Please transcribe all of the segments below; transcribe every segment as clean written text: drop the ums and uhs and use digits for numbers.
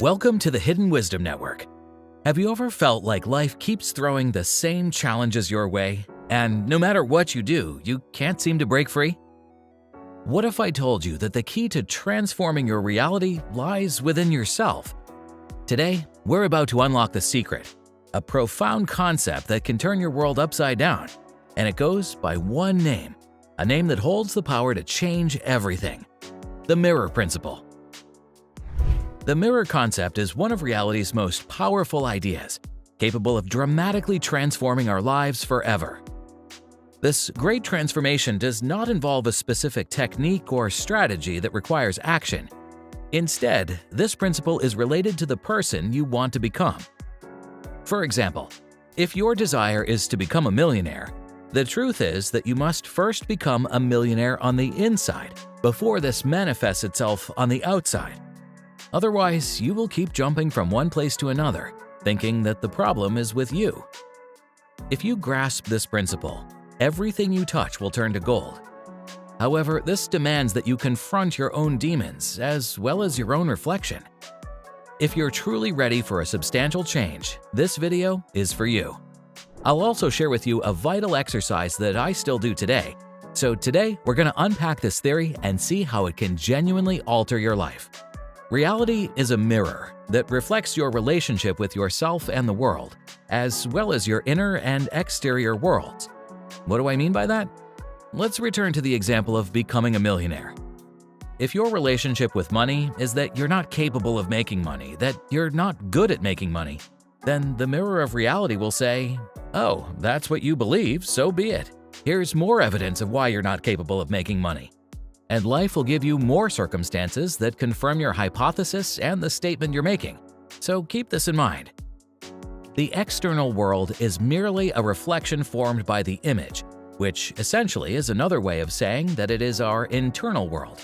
Welcome to the Hidden Wisdom Network. Have you ever felt like life keeps throwing the same challenges your way, and no matter what you do, you can't seem to break free? What if I told you that the key to transforming your reality lies within yourself? Today, we're about to unlock the secret, a profound concept that can turn your world upside down, and it goes by one name, a name that holds the power to change everything: the mirror principle. The mirror concept is one of reality's most powerful ideas, capable of dramatically transforming our lives forever. This great transformation does not involve a specific technique or strategy that requires action. Instead, this principle is related to the person you want to become. For example, if your desire is to become a millionaire, the truth is that you must first become a millionaire on the inside before this manifests itself on the outside. Otherwise, you will keep jumping from one place to another, thinking that the problem is with you. If you grasp this principle, everything you touch will turn to gold. However, this demands that you confront your own demons as well as your own reflection. If you're truly ready for a substantial change, this video is for you. I'll also share with you a vital exercise that I still do today. So today, we're going to unpack this theory and see how it can genuinely alter your life. Reality is a mirror that reflects your relationship with yourself and the world, as well as your inner and exterior worlds. What do I mean by that? Let's return to the example of becoming a millionaire. If your relationship with money is that you're not capable of making money, that you're not good at making money, then the mirror of reality will say, "Oh, that's what you believe, so be it. Here's more evidence of why you're not capable of making money." And life will give you more circumstances that confirm your hypothesis and the statement you're making. So keep this in mind. The external world is merely a reflection formed by the image, which essentially is another way of saying that it is our internal world.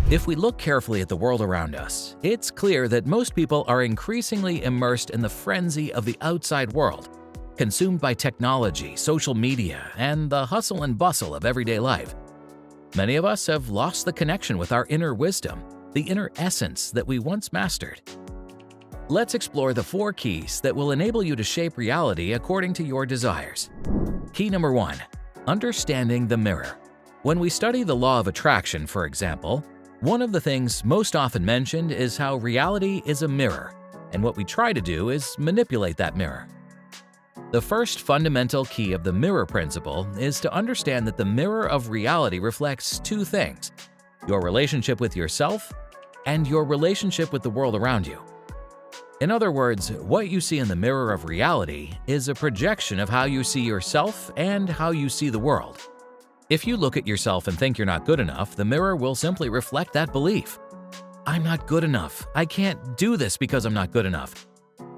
If we look carefully at the world around us, it's clear that most people are increasingly immersed in the frenzy of the outside world, consumed by technology, social media, and the hustle and bustle of everyday life. Many of us have lost the connection with our inner wisdom, the inner essence that we once mastered. Let's explore the 4 keys that will enable you to shape reality according to your desires. Key number 1, understanding the mirror. When we study the law of attraction, for example, one of the things most often mentioned is how reality is a mirror, and what we try to do is manipulate that mirror. The first fundamental key of the mirror principle is to understand that the mirror of reality reflects 2 things: your relationship with yourself and your relationship with the world around you. In other words, what you see in the mirror of reality is a projection of how you see yourself and how you see the world. If you look at yourself and think you're not good enough, the mirror will simply reflect that belief. "I'm not good enough. I can't do this because I'm not good enough."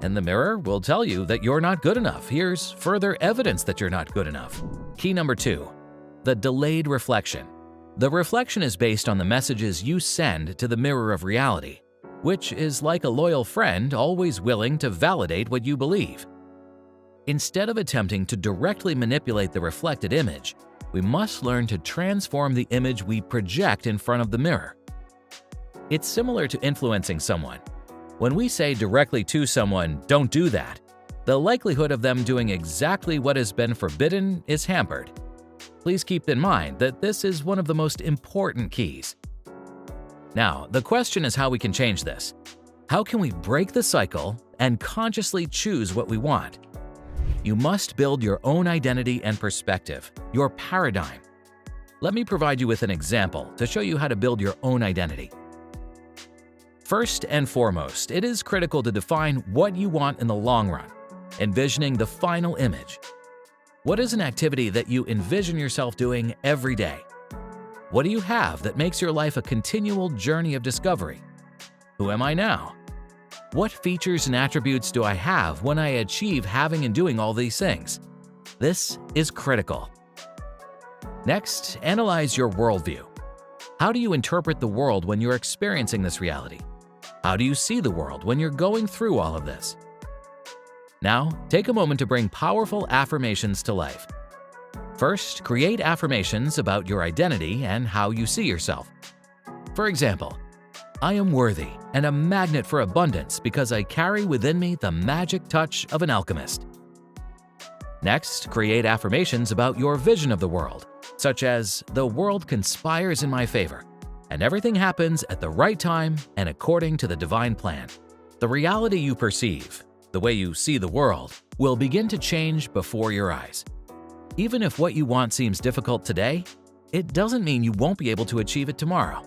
And the mirror will tell you that you're not good enough. Here's further evidence that you're not good enough. Key number 2, the delayed reflection. The reflection is based on the messages you send to the mirror of reality, which is like a loyal friend always willing to validate what you believe. Instead of attempting to directly manipulate the reflected image, we must learn to transform the image we project in front of the mirror. It's similar to influencing someone. When we say directly to someone, "Don't do that," the likelihood of them doing exactly what has been forbidden is hampered. Please keep in mind that this is one of the most important keys. Now, the question is how we can change this. How can we break the cycle and consciously choose what we want? You must build your own identity and perspective, your paradigm. Let me provide you with an example to show you how to build your own identity. First and foremost, it is critical to define what you want in the long run, envisioning the final image. What is an activity that you envision yourself doing every day? What do you have that makes your life a continual journey of discovery? Who am I now? What features and attributes do I have when I achieve having and doing all these things? This is critical. Next, analyze your worldview. How do you interpret the world when you're experiencing this reality? How do you see the world when you're going through all of this? Now, take a moment to bring powerful affirmations to life. First, create affirmations about your identity and how you see yourself. For example, I am worthy and a magnet for abundance because I carry within me the magic touch of an alchemist. Next, create affirmations about your vision of the world, such as, the world conspires in my favor, and everything happens at the right time and according to the divine plan. The reality you perceive, the way you see the world, will begin to change before your eyes. Even if what you want seems difficult today, it doesn't mean you won't be able to achieve it tomorrow.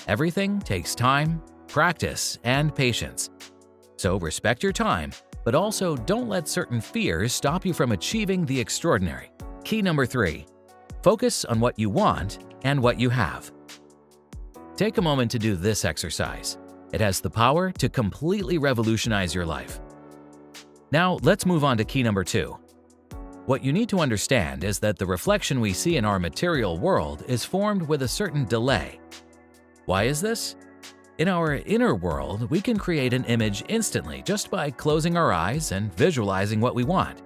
Everything takes time, practice, and patience. So respect your time, but also don't let certain fears stop you from achieving the extraordinary. Key number 3. Focus on what you want and what you have. Take a moment to do this exercise. It has the power to completely revolutionize your life. Now, let's move on to key number 2. What you need to understand is that the reflection we see in our material world is formed with a certain delay. Why is this? In our inner world, we can create an image instantly just by closing our eyes and visualizing what we want.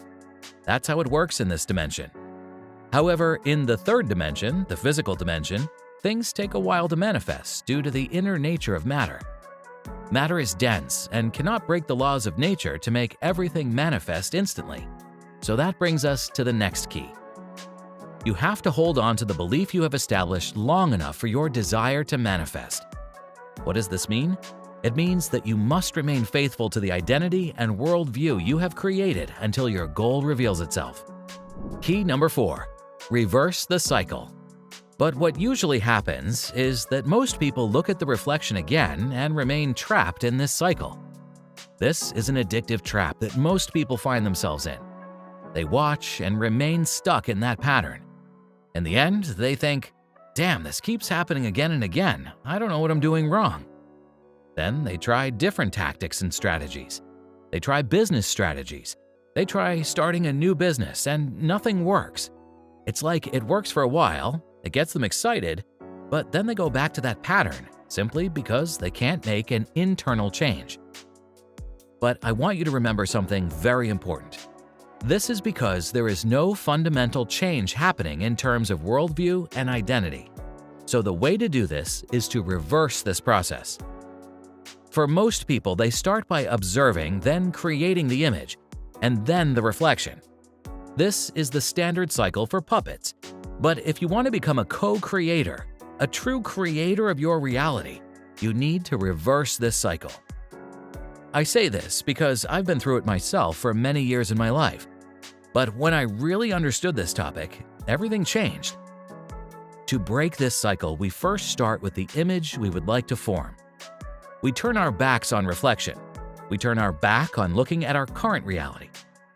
That's how it works in this dimension. However, in the third dimension, the physical dimension, things take a while to manifest due to the inner nature of matter. Matter is dense and cannot break the laws of nature to make everything manifest instantly. So that brings us to the next key. You have to hold on to the belief you have established long enough for your desire to manifest. What does this mean? It means that you must remain faithful to the identity and worldview you have created until your goal reveals itself. Key number 4. Reverse the cycle. But what usually happens is that most people look at the reflection again and remain trapped in this cycle. This is an addictive trap that most people find themselves in. They watch and remain stuck in that pattern. In the end, they think, damn, this keeps happening again and again. I don't know what I'm doing wrong. Then they try different tactics and strategies. They try business strategies. They try starting a new business and nothing works. It's like it works for a while, it gets them excited, but then they go back to that pattern simply because they can't make an internal change. But I want you to remember something very important. This is because there is no fundamental change happening in terms of worldview and identity. So the way to do this is to reverse this process. For most people, they start by observing, then creating the image, and then the reflection. This is the standard cycle for puppets. But if you want to become a co-creator, a true creator of your reality, you need to reverse this cycle. I say this because I've been through it myself for many years in my life. But when I really understood this topic, everything changed. To break this cycle, we first start with the image we would like to form. We turn our backs on reflection. We turn our back on looking at our current reality,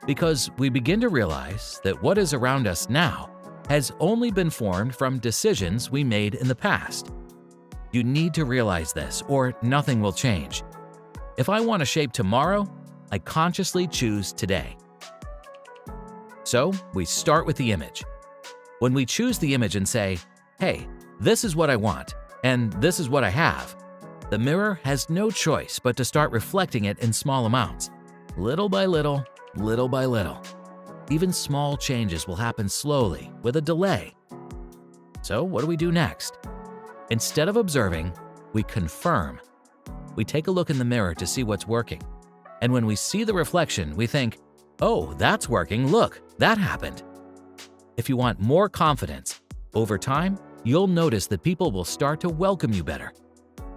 because we begin to realize that what is around us now has only been formed from decisions we made in the past. You need to realize this, or nothing will change. If I want to shape tomorrow, I consciously choose today. So, we start with the image. When we choose the image and say, hey, this is what I want, and this is what I have, the mirror has no choice but to start reflecting it in small amounts, little by little, little by little. Even small changes will happen slowly, with a delay. So, what do we do next? Instead of observing, we confirm. We take a look in the mirror to see what's working. And when we see the reflection, we think, oh, that's working, look, that happened. If you want more confidence, over time, you'll notice that people will start to welcome you better.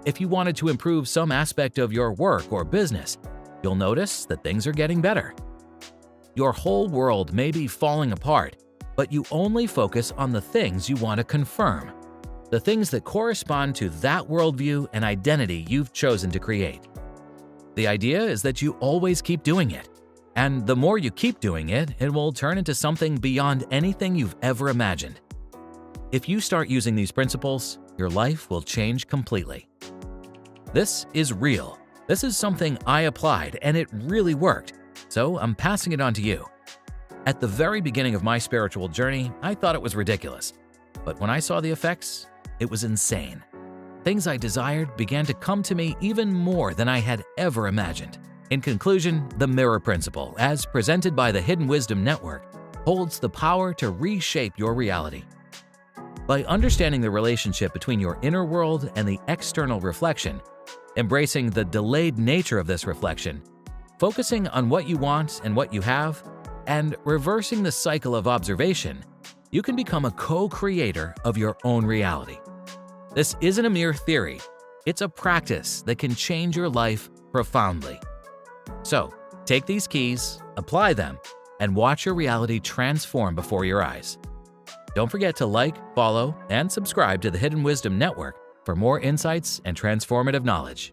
If you wanted to improve some aspect of your work or business, you'll notice that things are getting better. Your whole world may be falling apart, but you only focus on the things you want to confirm, the things that correspond to that worldview and identity you've chosen to create. The idea is that you always keep doing it. And the more you keep doing it, it will turn into something beyond anything you've ever imagined. If you start using these principles, your life will change completely. This is real. This is something I applied and it really worked, so I'm passing it on to you. At the very beginning of my spiritual journey, I thought it was ridiculous. But when I saw the effects, it was insane. Things I desired began to come to me even more than I had ever imagined. In conclusion, the mirror principle, as presented by the Hidden Wisdom Network, holds the power to reshape your reality. By understanding the relationship between your inner world and the external reflection, Embracing the delayed nature of this reflection, focusing on what you want and what you have, and reversing the cycle of observation, you can become a co-creator of your own reality. This isn't a mere theory, it's a practice that can change your life profoundly. So, take these keys, apply them, and watch your reality transform before your eyes. Don't forget to like, follow, and subscribe to the Hidden Wisdom Network for more insights and transformative knowledge.